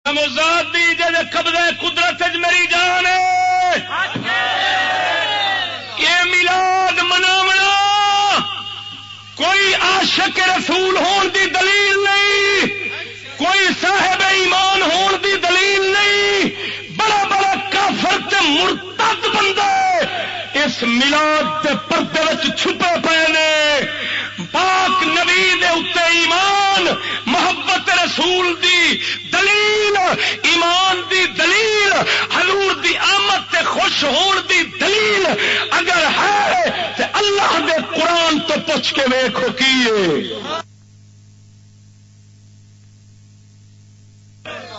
ذات دی جے قبضے قدرت میری جان ہے یہ میلاد مناونا کوئی عاشق رسول ہون دی دلیل نہیں، کوئی صاحب ایمان ہون دی دلیل نہیں، بڑا بڑا کافر تے مرتد بندہ اس میلاد دے پردے وچ چھپے پے نے۔ پاک نبی دے اتے ایمان محبت رسول دی دلیل، ایمان دی دلیل، حضور دی آمد تے خوش ہون دی دلیل اگر ہے تے اللہ دے قرآن تو پوچھ کے ویکھو کیے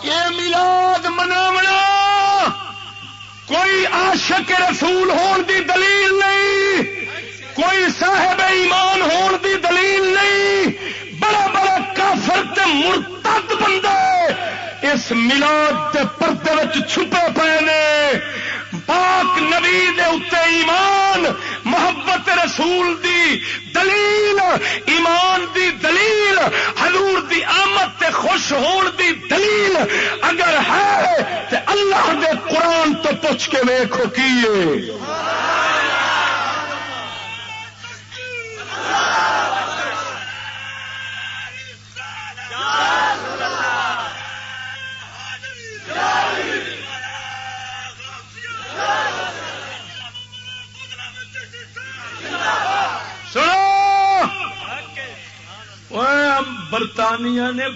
یہ میلاد مناونا کوئی عاشق رسول ہون دی دلیل نہیں، کوئی صاحب ایمان ہون دی دلیل نہیں، بڑا بڑا کافر تے مرتد بندہ اس میلاد دے پردے وچ چھپے پے نے۔ پاک نبی دے اتے ایمان محبت رسول دی دلیل، ایمان دی دلیل، حضور دی آمد تے خوش ہون دی دلیل اگر ہے تے اللہ دے قرآن تو پوچھ کے ویکھو کیے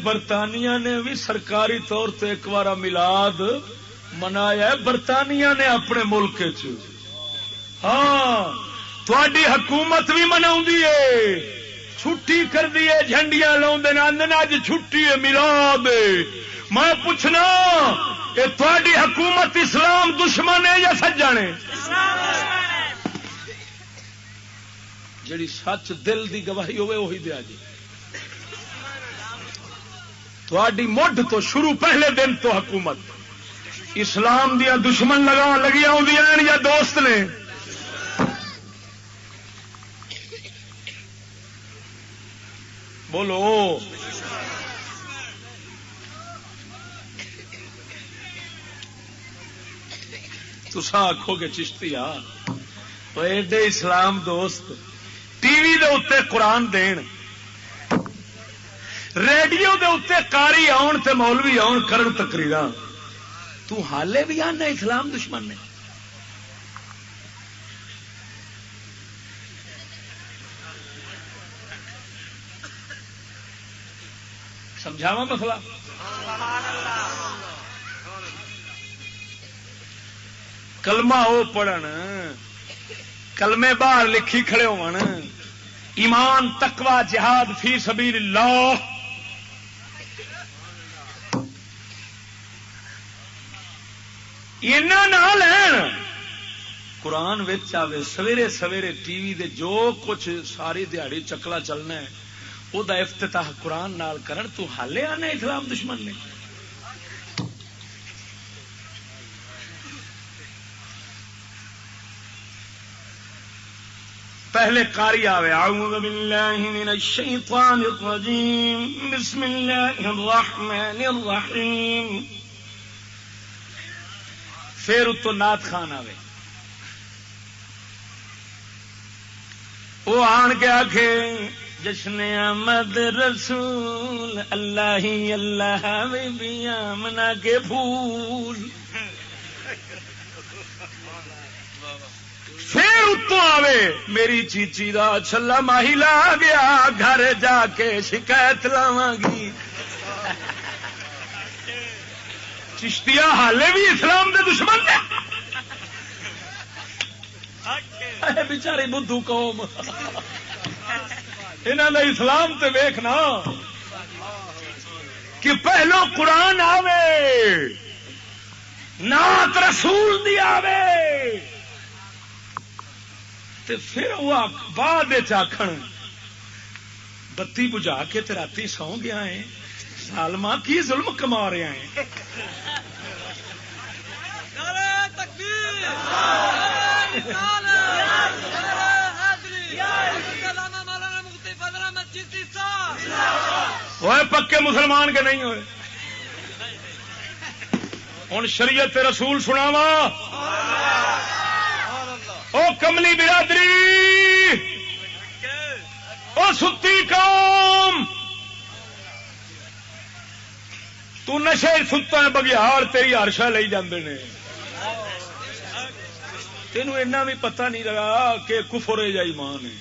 برطانیہ نے بھی سرکاری طور تے ایک بار میلاد منایا ہے، برطانیہ نے اپنے ملک چ۔ ہاں تھوڑی حکومت بھی مناؤندی ہے، چھٹی کر دی ہے، جھنڈیاں لاؤندے نے، آندے اج چھٹی ہے میلاد ہے۔ میں پوچھنا کہ تھوڑی حکومت اسلام دشمن ہے یا سجن ہے؟ جڑی سچ دل دی گواہی ہوئے وہی دیا جی۔ تھوڑی مڈھ تو شروع پہلے دن تو حکومت اسلام دیا دشمن لگی آدی یا دوست نے؟ بولو تسا آخو گے چشتی ایڈے اسلام دوست ٹی وی دے اتنے قرآن دین، ریڈیو دے اتنے کاری آن تے مولوی آن کرن تقریراں، تو حالے بھی آنا اسلام دشمن نے؟ سمجھاواں مسئلہ؟ کلمہ او پڑھن، کلمے باہر لکھی کھڑے ہون، ایمان تقوی جہاد فی سبیل اللہ، اینا نہ لین۔ قرآن وچ آوے سویرے سویرے ٹی وی دے جو کچھ ساری دیہڑی چکلا چلنا ہے او دا افتتاح قرآن نال کرن، تو حالے آنے اسلام دشمن نے؟ پہلے قاری آوے اعوذ باللہ من الشیطان الرجیم بسم اللہ الرحمن الرحیم، پھر اتو نعت خان آوے، وہ آن کے آکھے جشن آمد رسول اللہ ہی اللہ بی آمنہ کے پھول، پھر اتو آوے میری چیچی دا چھلا ماہی لا گیا، گھر جا کے شکایت لاواں گی۔ چشتیا حالے بھی اسلام دے دشمن نے؟ بیچاری بدھو قوم، انہاں دا اسلام تے ویکھنا کہ پہلو قرآن آوے، نعت رسول دی آوے، تے پھر وہ بعد آخن بتی بجھا کے تے راتی سو گیا ہے، ظالما کی ظلم کما رہے ہیں۔ وہ پکے مسلمان کے نہیں ہوئے؟ ہوں شریعت رسول سناوا او کملی برادری او ستی قوم تو نشے ستا بگیار تیری ہرشا لئی جاندے نے تینوں اینا بھی پتہ نہیں رہا کہ کفر ہے یا ایمان ہے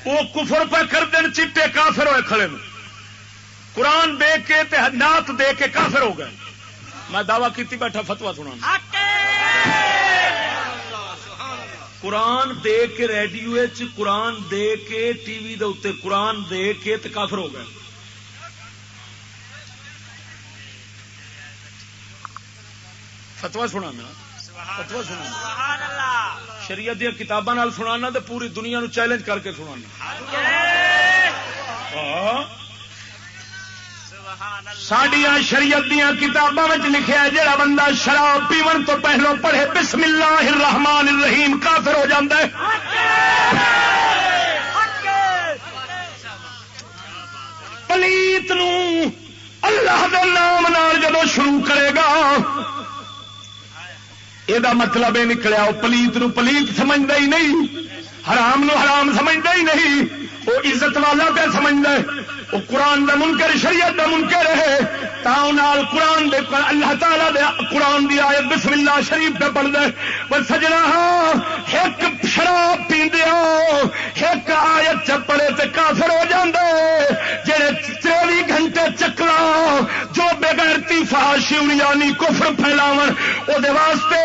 وہ کفر پہ کر دین چٹے کافر ہوئے کھڑے میں قرآن دے کے نعت دے کے کافر ہو گئے میں دعویٰ کیتی بیٹھا فتوا سنا قرآن دے کے ریڈیو قرآن دے کے ٹی وی دے اتنے قرآن دے کے تے کافر ہو گئے فتوا سنا فتوا سنا شریعت دیا کتاباں سنانا تے پوری دنیا نو چیلنج کر کے سنانا ساڈیاں شریعت دیا کتاباں لکھیا جڑا بندہ شراب پیون تو پہلو پڑھے بسم اللہ الرحمن الرحیم کافر ہو جاتا ہے پلیت نو اللہ دے نام نال جدو شروع کرے گا یہ مطلب یہ نکلیا وہ پلیت نو پلیت سمجھتا ہی نہیں حرام نو حرام سمجھتا ہی نہیں وہ عزت والا پہ سمجھتا ہے وہ قرآن دا منکر شریعت دا منکر ہے تاؤنال قرآن دے اللہ تعالی دے قرآن دی آیت بسم اللہ شریف پہ پڑھ دے بس سجنا ایک شراب پیندیا ایک آیت چ پڑھے تے کافر ہو جاندے جڑے 23 گھنٹے چکلا جو بغیرتی فحاشی یعنی کفر پھیلاون او دے واسطے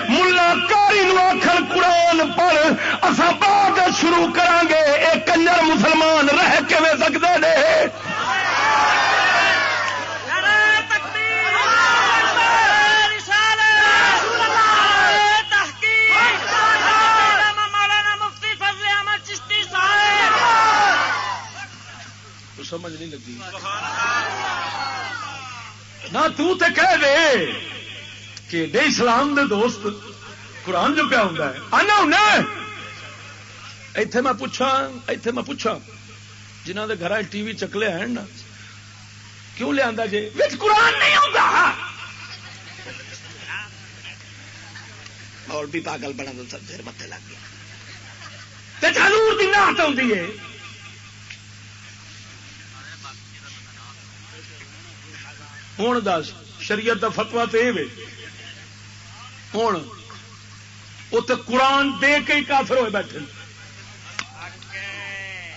ملا کاری نو آکھن قرآن پڑھ اساں بعد شروع کران گے اے کنجر مسلمان رہ کیویں سکدے نے سمجھ نہیں لگی نہ تو تے کہہ دے کہ دے اسلام دے دوست قرآن جو پیا ہوں آنا ہوں ایتھے میں پوچھا جنہوں دے گھر ٹی وی چکلے ہیں نا کیوں لیا جی وچ قرآن نہیں ہوگا اور بھی پاگل بنا تو سب دیر متے لگ گیا حضور دی نعت ہوندی ہے ہوں دس شریعت دا فتوا تو یہ ہوں وہ تو قرآن دے کے ہی کافر ہوئے بیٹھے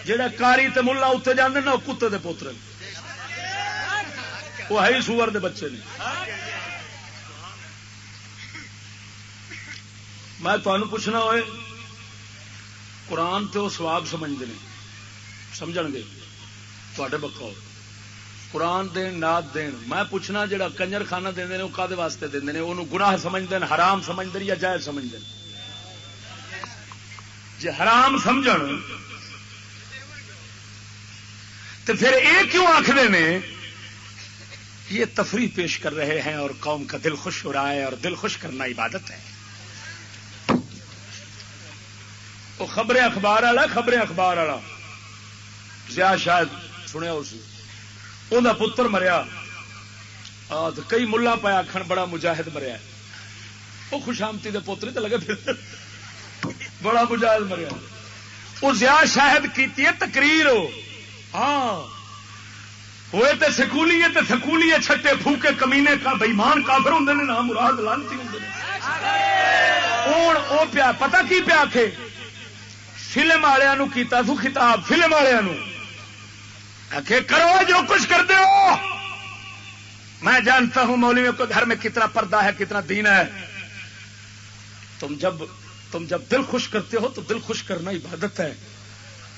جہاں کاری تے ملا اتنے جانے نا وہ کتے دے پوتر وہ ہے ہی سور دے بچے نے میں تمہیں پوچھنا ہوئے قرآن تے وہ سواب سمجھتے ہیں سمجھ گے تے بکاؤ قرآن دین نات دین میں پوچھنا جڑا کنجر خانہ دے وہ کدے واسطے دے انہوں گناہ سمجھتے ہیں حرام سمجھتے یا جائز سمجھتے جی حرام سمجھن تو پھر یہ کیوں آخر نے یہ تفریح پیش کر رہے ہیں اور قوم کا دل خوش ہو رہا ہے اور دل خوش کرنا عبادت ہے وہ خبریں اخبار والا ضیاء شاید سنیا اس انہوں پتر مریا کئی ملا پایا آخر بڑا مجاہد مریا وہ خوشامتی دے پوتری تو لگے پھر بڑا مجاہد مریا وہ ضیاء شاہد کی تقریر ہو ہاں ہوئے تے سکولی چھٹے پھوکے کمینے کا بےمان کافر ہوں نے نام مراد لانتی ہوں وہ پیا پتا کی پیا کے فلم والوں کیتا سو خطاب فلم والوں کہ کرو جو کچھ کرتے ہو میں جانتا ہوں مولویوں کو گھر میں کتنا پردہ ہے کتنا دین ہے تم جب دل خوش کرتے ہو تو دل خوش کرنا عبادت ہے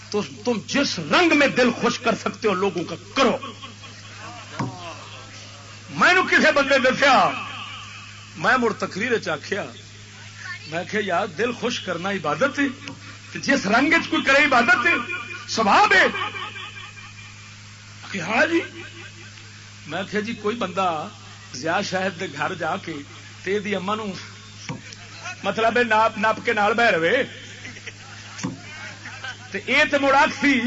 تو تم جس رنگ میں دل خوش کر سکتے ہو لوگوں کا کرو میں نے کسی بندے دسیا میں مڑ تقریر چاخیا میں کہ یار دل خوش کرنا عبادت ہے جس رنگ کوئی کرے عبادت ہے سواب ہے کہ ہاں جی میں کہ جی کوئی بندہ ضیاء شاہد دے گھر جا کے تے دی اما نو مطلب ناپ کے نال بہ رہے تے اے تے مڑ آکھی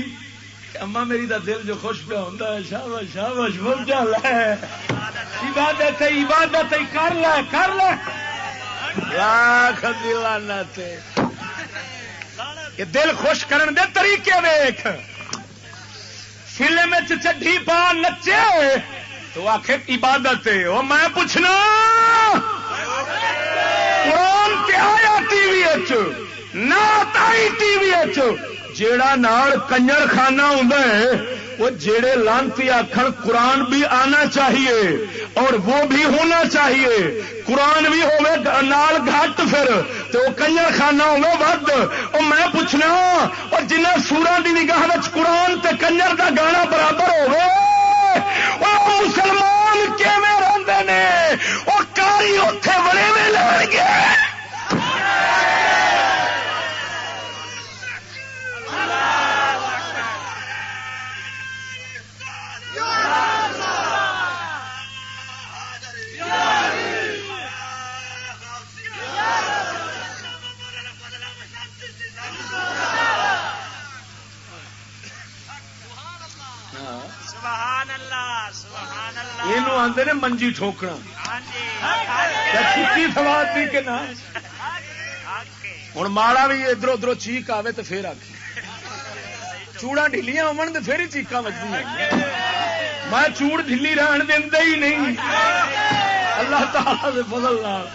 اما میری دا دل جو خوش پہ ہوتا ہے شاباش شاباش موجہ لے عبادت عبادت کر لے کر لے لاکھ دلانت یہ دل خوش کرن دے طریقے ویکھ فلم چڈی پا نچے تو آخر عبادت ہے وہ میں پوچھنا قرآن تے آیا ٹی وی نعت آئی ٹی وی جیڑا نال کنجر خانہ ہوں وہ جیڑے لانتی آخر قرآن بھی آنا چاہیے اور وہ بھی ہونا چاہیے قرآن بھی ہوے نال گھٹ پھر تو کنجر خانہ ہوے ود اور میں پوچھنا اور جنہیں سورا دی نگاہ قرآن تے کنجر دا گانا برابر ہوے وہ مسلمان کیویں رہندے نے وہ کاری اوتھے بڑے وے لڑ گئے آدھے نے منجی ٹھوکنا چھٹی سواد دی کہ نہ ہوں ماڑا بھی ادھر ادھر چیک آئے تو پھر آخ چوڑا ڈھیلیاں ہون تو پھر ہی چیقاں بجتی میں چوڑ ڈھلی رہن دے ہی نہیں اللہ تعالی دے فضل نال